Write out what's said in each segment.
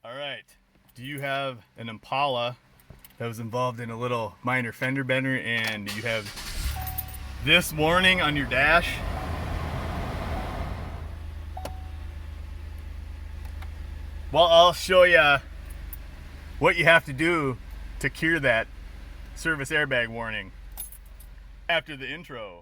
All right. Do you have an Impala that was involved in a little minor fender bender and you have this warning on your dash? Well, I'll show you what you have to do to cure that service airbag warning after the intro.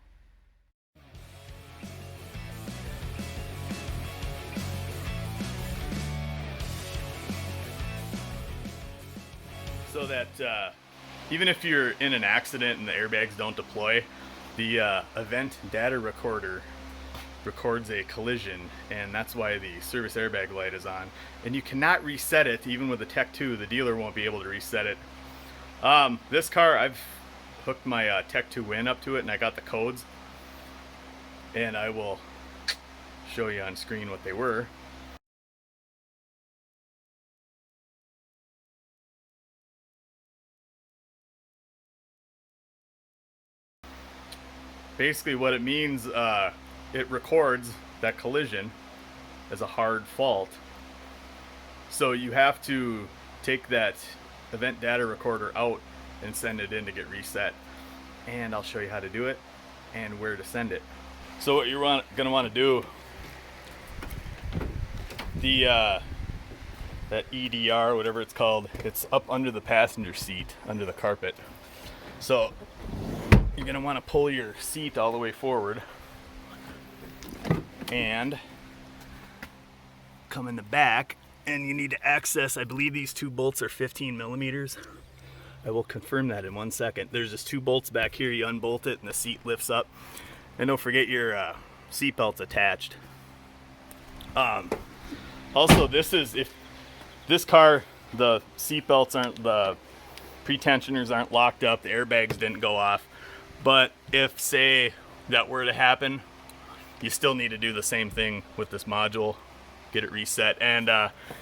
So that even if you're in an accident and the airbags don't deploy, the event data recorder records a collision, and that's why the service airbag light is on. And you cannot reset it, even with the Tech 2. The dealer won't be able to reset it. This car, I've hooked my Tech 2 Win up to it, and I got the codes. And I will show you on screen what they were. Basically what it means, it records that collision as a hard fault. So you have to take that event data recorder out and send it in to get reset. And I'll show you how to do it and where to send it. So what you're gonna want to do, that EDR, whatever it's called, it's up under the passenger seat, under the carpet. So you're going to want to pull your seat all the way forward and come in the back, and you need to access, I believe these two bolts are 15 millimeters. I will confirm that in 1 second. There's just two bolts back here. You unbolt it and the seat lifts up. And don't forget your seat belt's attached. Also, if this car, the seat belts aren't, the pretensioners aren't locked up, the airbags didn't go off. But if, say, that were to happen, you still need to do the same thing with this module, get it reset. And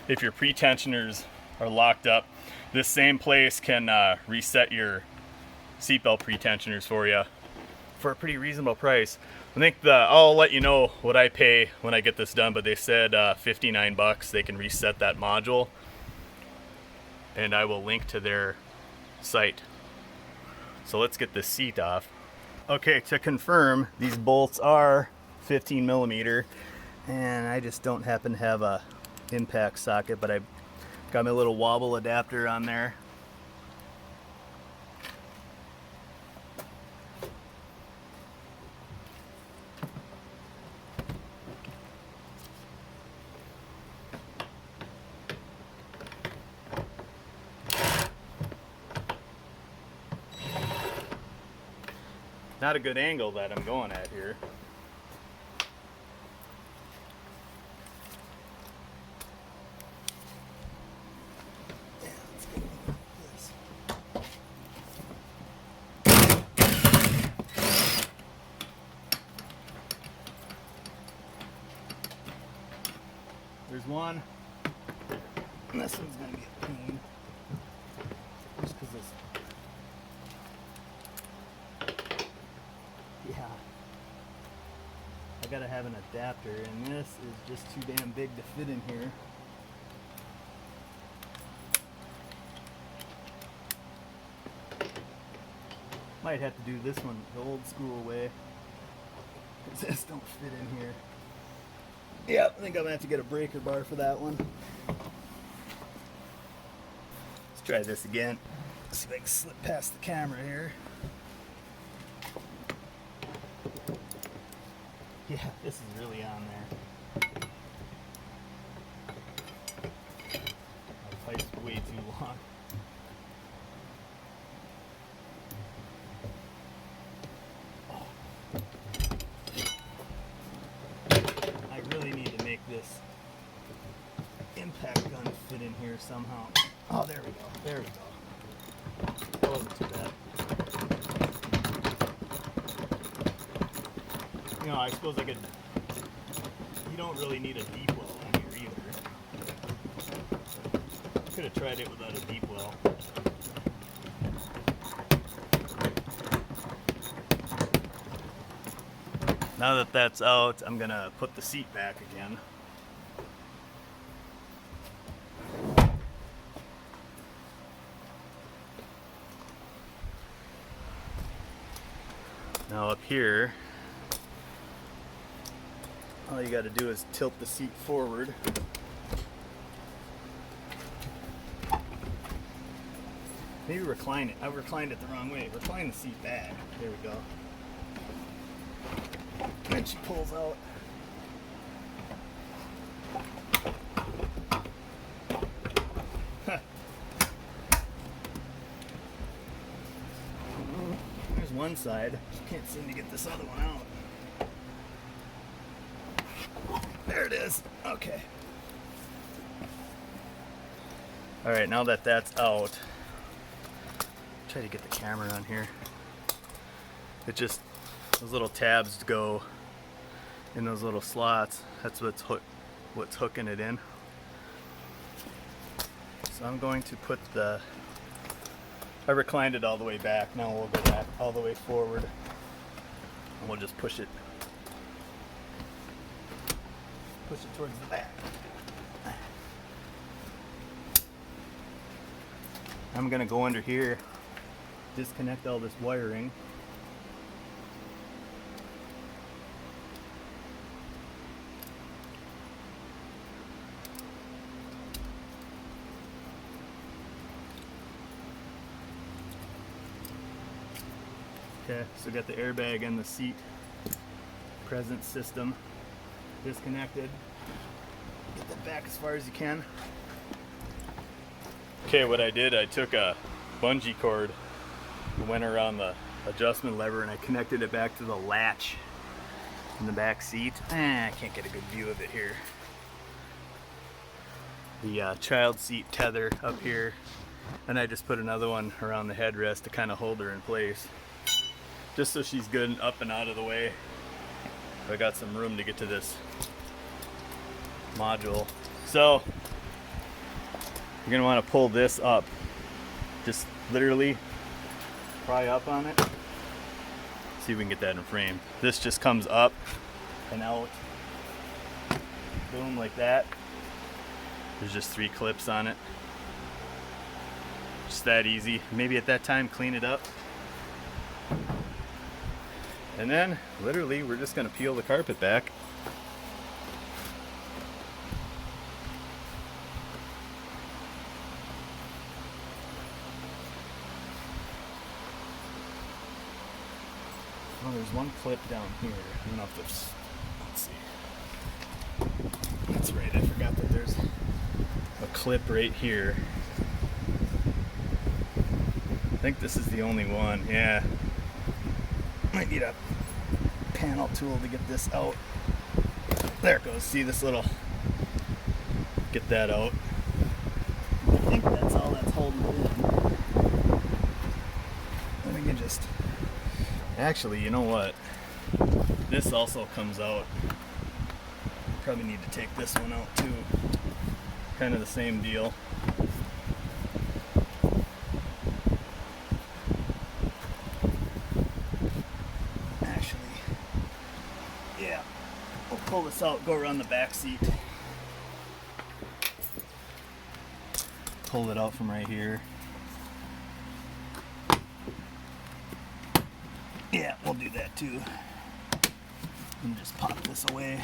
if your pretensioners are locked up, this same place can reset your seatbelt pretensioners for you for a pretty reasonable price. I think I'll let you know what I pay when I get this done, but they said 59 bucks they can reset that module, and I will link to their site. So let's get this seat off. Okay, to confirm, these bolts are 15 millimeter, and I just don't happen to have a impact socket, but I got my little wobble adapter on there. Not a good angle that I'm going at here. There's one, and this one's gonna get clean. Just because this. Yeah, I gotta have an adapter, and this is just too damn big to fit in here. Might have to do this one the old school way, because this don't fit in here. Yeah, I think I'm gonna have to get a breaker bar for that one. Let's try this again. See if I can slip past the camera here. Yeah, this is really on there. My pipe's way too long. I really need to make this impact gun fit in here somehow. Oh, there we go. There we go. That wasn't too bad. You know, I suppose I could. You don't really need a deep well in here either. I could have tried it without a deep well. Now that that's out, I'm gonna put the seat back again. Now up here, all you got to do is tilt the seat forward. Maybe recline it. I reclined it the wrong way. Recline the seat back. There we go. And then she pulls out. There's one side. Can't seem to get this other one out. There it is. Okay. All right, now that that's out, try to get the camera on here. It just, those little tabs go in those little slots. That's what's hooking it in. So I'm going to put I reclined it all the way back. Now we'll go back all the way forward, and we'll just push it towards the back. I'm gonna go under here, disconnect all this wiring. Okay, so we got the airbag and the seat present system disconnected. Get that back as far as you can. Okay, what I did, I took a bungee cord and went around the adjustment lever and I connected it back to the latch in the back seat. I can't get a good view of it here. The child seat tether up here, and I just put another one around the headrest to kind of hold her in place, just so she's good and up and out of the way. I got some room to get to this module. So you're gonna want to pull this up, just literally pry up on it. See if we can get that in frame. This just comes up and out, boom, like that. There's just 3 clips on it. Just that easy. Maybe at that time clean it up. And then literally we're just gonna peel the carpet back. Oh, there's one clip down here. I don't know if there's, let's see. That's right, I forgot that there's a clip right here. I think this is the only one, yeah. Might need a panel tool to get this out. There it goes, see this little, get that out. I think that's all that's holding it in. Then we can just, actually, you know what? This also comes out. Probably need to take this one out too. Kind of the same deal. Actually, yeah. We'll pull this out, go around the back seat. Pull it out from right here. Yeah, we'll do that too. And just pop this away.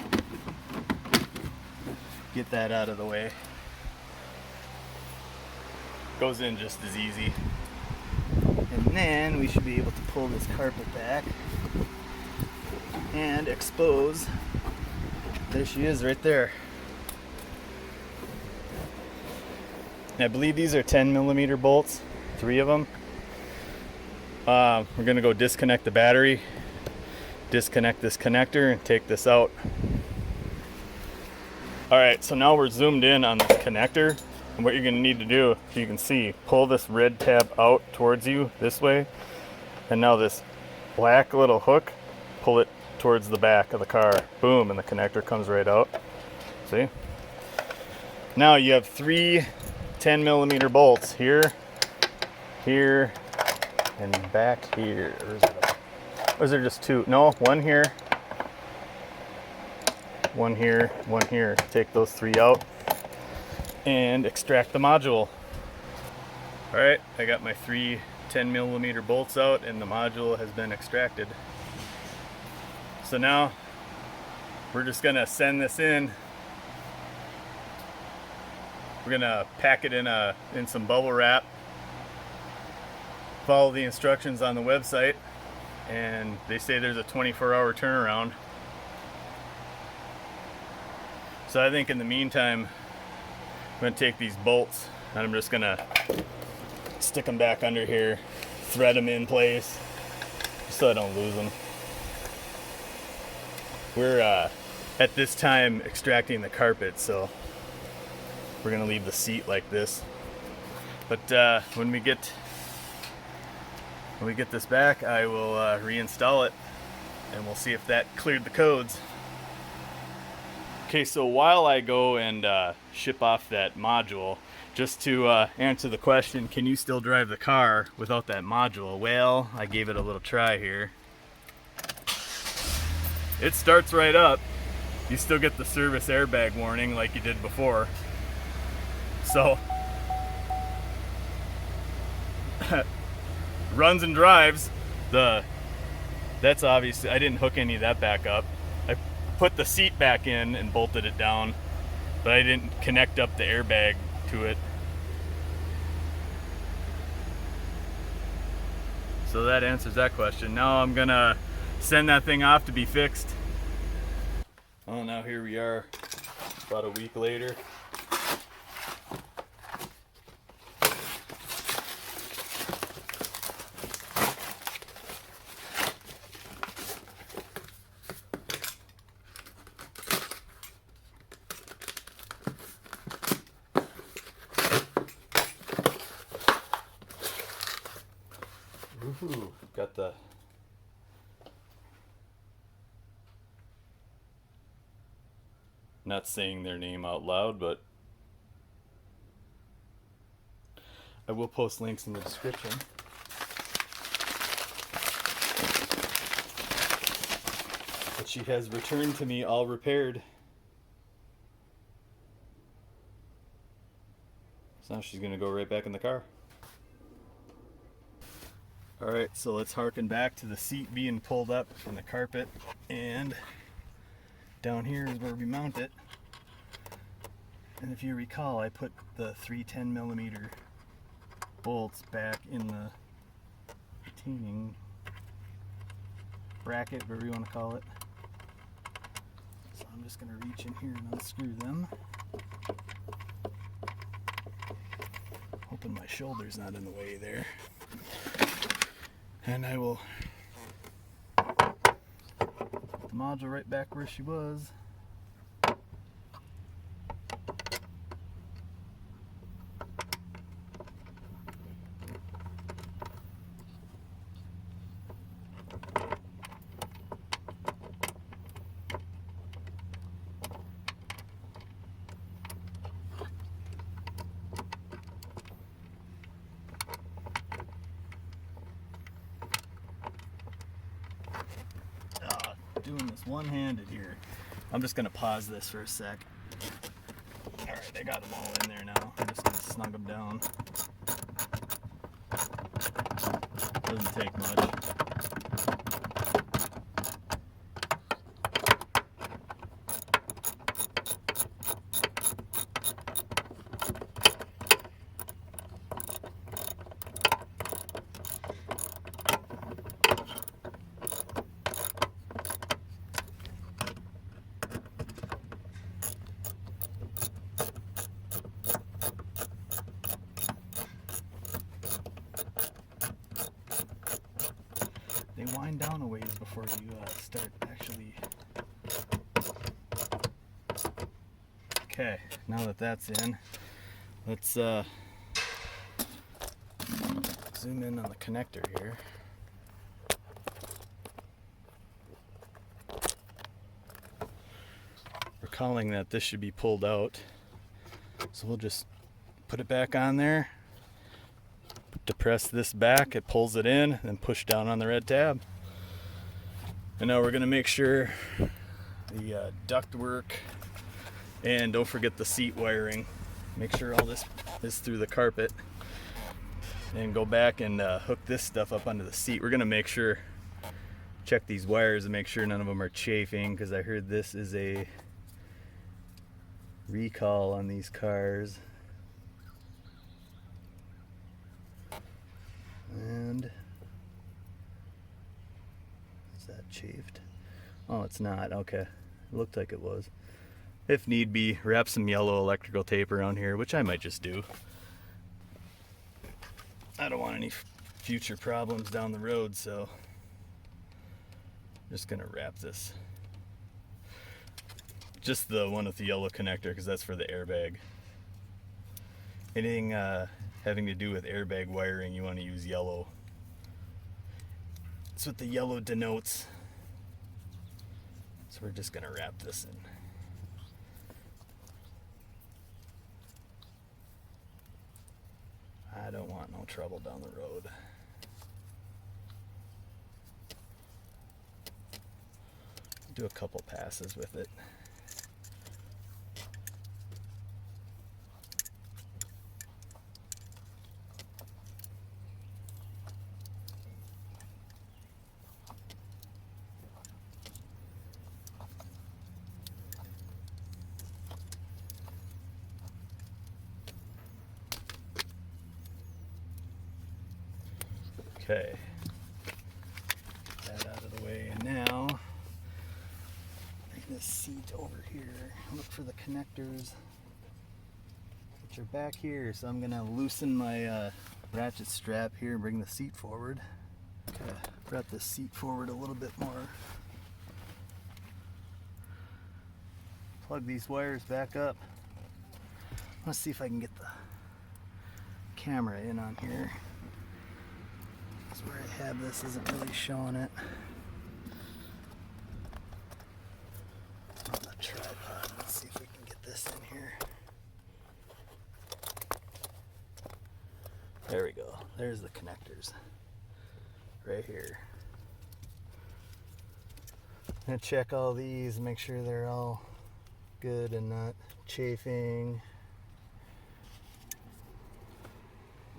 Get that out of the way. Goes in just as easy. And then we should be able to pull this carpet back and expose. There she is right there. And I believe these are 10mm bolts, 3 of them. We're gonna go disconnect the battery, disconnect this connector, and take this out. All right, so now we're zoomed in on this connector, and what you're gonna need to do, if you can see, pull this red tab out towards you this way, and now this black little hook, pull it towards the back of the car. Boom, and the connector comes right out. See? Now you have 3 10mm bolts here, here, and back here. Or is there just 2? No, 1 here, 1 here, 1 here. Take those 3 out and extract the module. All right, I got my 3 10mm bolts out and the module has been extracted. So now we're just gonna send this in. We're gonna pack it in some bubble wrap, follow the instructions on the website, and they say there's a 24-hour turnaround. So I think in the meantime, I'm gonna take these bolts and I'm just gonna stick them back under here, thread them in place so I don't lose them. We're at this time extracting the carpet, so we're gonna leave the seat like this. But when we get this back, I will reinstall it and we'll see if that cleared the codes. Okay, so while I go and ship off that module, just to answer the question, can you still drive the car without that module? Well, I gave it a little try here. It starts right up. You still get the service airbag warning like you did before. So, runs and drives. That's obviously, I didn't hook any of that back up. I put the seat back in and bolted it down, but I didn't connect up the airbag to it. So that answers that question. Now I'm gonna send that thing off to be fixed. Oh, now here we are, about a week later. Ooh, got the not saying their name out loud, but I will post links in the description. But she has returned to me all repaired. So now she's gonna go right back in the car. Alright, so let's harken back to the seat being pulled up from the carpet, and down here is where we mount it. And if you recall, I put the 3 10mm bolts back in the retaining bracket, whatever you want to call it. So I'm just going to reach in here and unscrew them. Hoping my shoulder's not in the way there. And I will put the module right back where she was. Doing this one-handed here. I'm just gonna pause this for a sec. Alright, I got them all in there now. I'm just gonna snug them down. Doesn't take much. They wind down a ways before you start actually. Okay, now that that's in, let's zoom in on the connector here. Recalling that this should be pulled out, so we'll just put it back on there. Depress this back, it pulls it in, and push down on the red tab. And now we're going to make sure the duct work, and don't forget the seat wiring. Make sure all this is through the carpet, and go back and hook this stuff up onto the seat. We're going to make sure check these wires and make sure none of them are chafing, because I heard this is a recall on these cars. And is that chafed? Oh, it's not. Okay, it looked like it was. If need be, wrap some yellow electrical tape around here, which I might just do. I don't want any future problems down the road, so I'm just gonna wrap this. Just the one with the yellow connector, because that's for the airbag. Anything having to do with airbag wiring, you want to use yellow. That's what the yellow denotes. So we're just gonna wrap this in. I don't want no trouble down the road. Do a couple passes with it. Okay, get that out of the way, and now bring this seat over here. Look for the connectors, which are back here. So I'm gonna loosen my ratchet strap here and bring the seat forward. Okay, brought the seat forward a little bit more. Plug these wires back up. Let's see if I can get the camera in on here. Where I have this isn't really showing it. On the tripod, let's see if we can get this in here. There we go. There's the connectors. Right here. I'm gonna check all these and make sure they're all good and not chafing.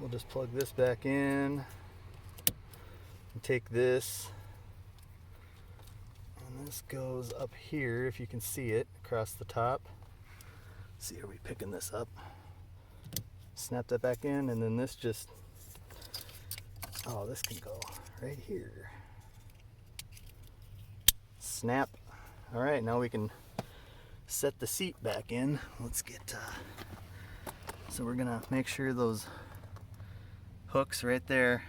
We'll just plug this back in. Take this, and this goes up here, if you can see it, across the top. Let's see, are we picking this up? Snap that back in, and then this just, oh, this can go right here. Snap. All right, now we can set the seat back in. Let's get, so we're gonna make sure those hooks right there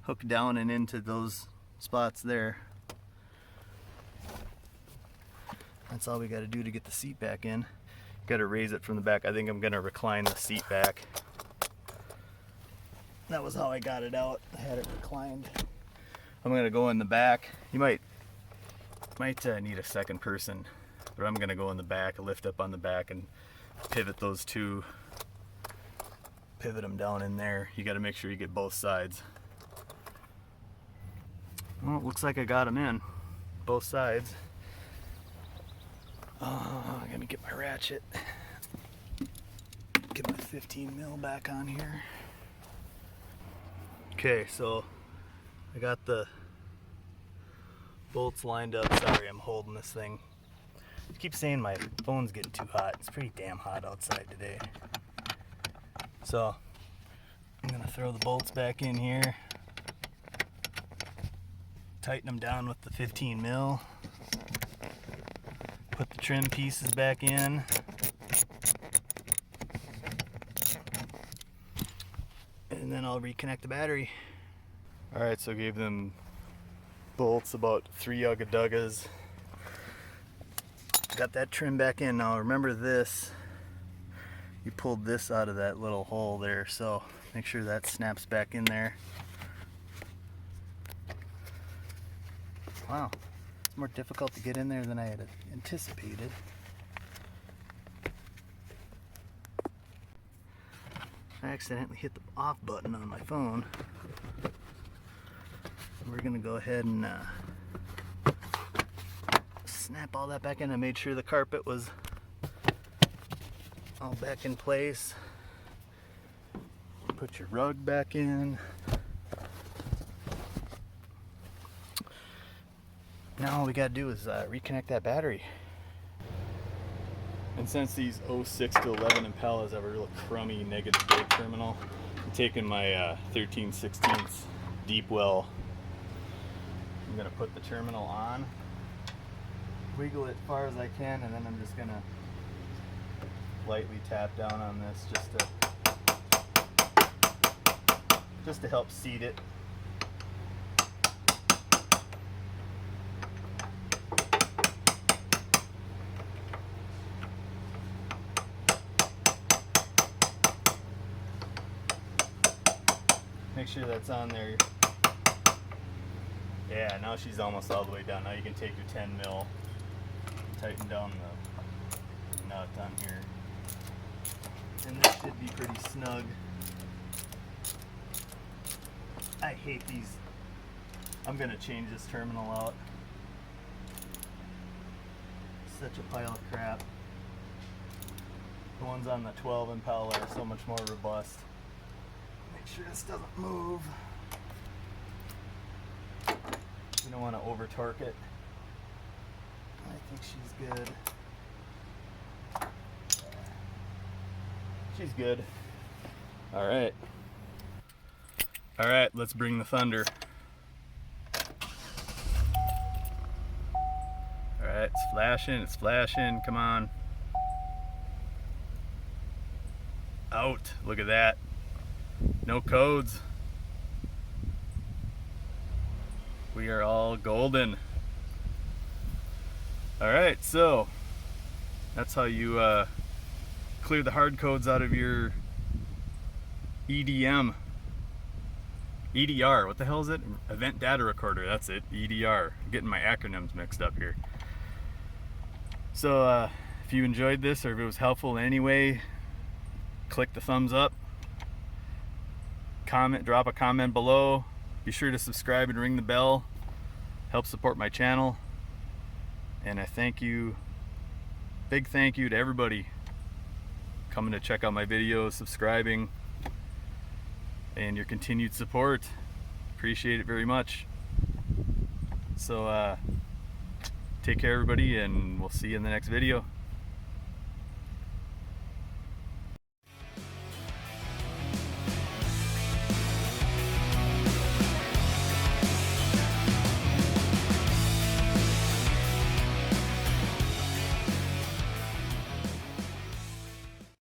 hook down and into those spots there. That's all we got to do to get the seat back in. Got to raise it from the back. I think I'm going to recline the seat back. That was how I got it out. I had it reclined. I'm going to go in the back. You might need a second person, but I'm going to go in the back, lift up on the back, and pivot those two. Pivot them down in there. You got to make sure you get both sides. Well, it looks like I got them in, both sides. I'm gonna get my ratchet. Get my 15 mil back on here. Okay, so I got the bolts lined up. Sorry, I'm holding this thing. I keep saying my phone's getting too hot. It's pretty damn hot outside today. So I'm gonna throw the bolts back in here. Tighten them down with the 15 mil. Put the trim pieces back in. And then I'll reconnect the battery. Alright, so I gave them bolts about 3 Ugga-Duggas. Got that trim back in. Now remember this, you pulled this out of that little hole there, so make sure that snaps back in there. Wow, it's more difficult to get in there than I had anticipated. I accidentally hit the off button on my phone. We're gonna go ahead and snap all that back in. I made sure the carpet was all back in place. Put your rug back in. Now all we gotta do is reconnect that battery. And since these 06 to 11 Impalas have a real crummy negative brake terminal, I'm taking my 13/16 deep well. I'm gonna put the terminal on, wiggle it as far as I can, and then I'm just gonna lightly tap down on this just to help seat it. Make sure that's on there. Yeah, now she's almost all the way down. Now you can take your 10 mil, tighten down the nut on here. And this should be pretty snug. I hate these. I'm gonna change this terminal out. Such a pile of crap. The ones on the 12 Impala are so much more robust. Make sure this doesn't move. You don't want to over torque it. I think she's good. She's good. Alright. Alright, let's bring the thunder. Alright, it's flashing, come on. Out, look at that. No codes. We are all golden. Alright, so that's how you clear the hard codes out of your EDR. What the hell is it? Event Data Recorder. That's it. EDR. I'm getting my acronyms mixed up here. So if you enjoyed this or if it was helpful in any way, click the thumbs up. Drop a comment below. Be sure to subscribe and ring the bell. Help support my channel. And I thank you, big thank you to everybody coming to check out my videos, subscribing, and your continued support. Appreciate it very much. So take care everybody, and we'll see you in the next video.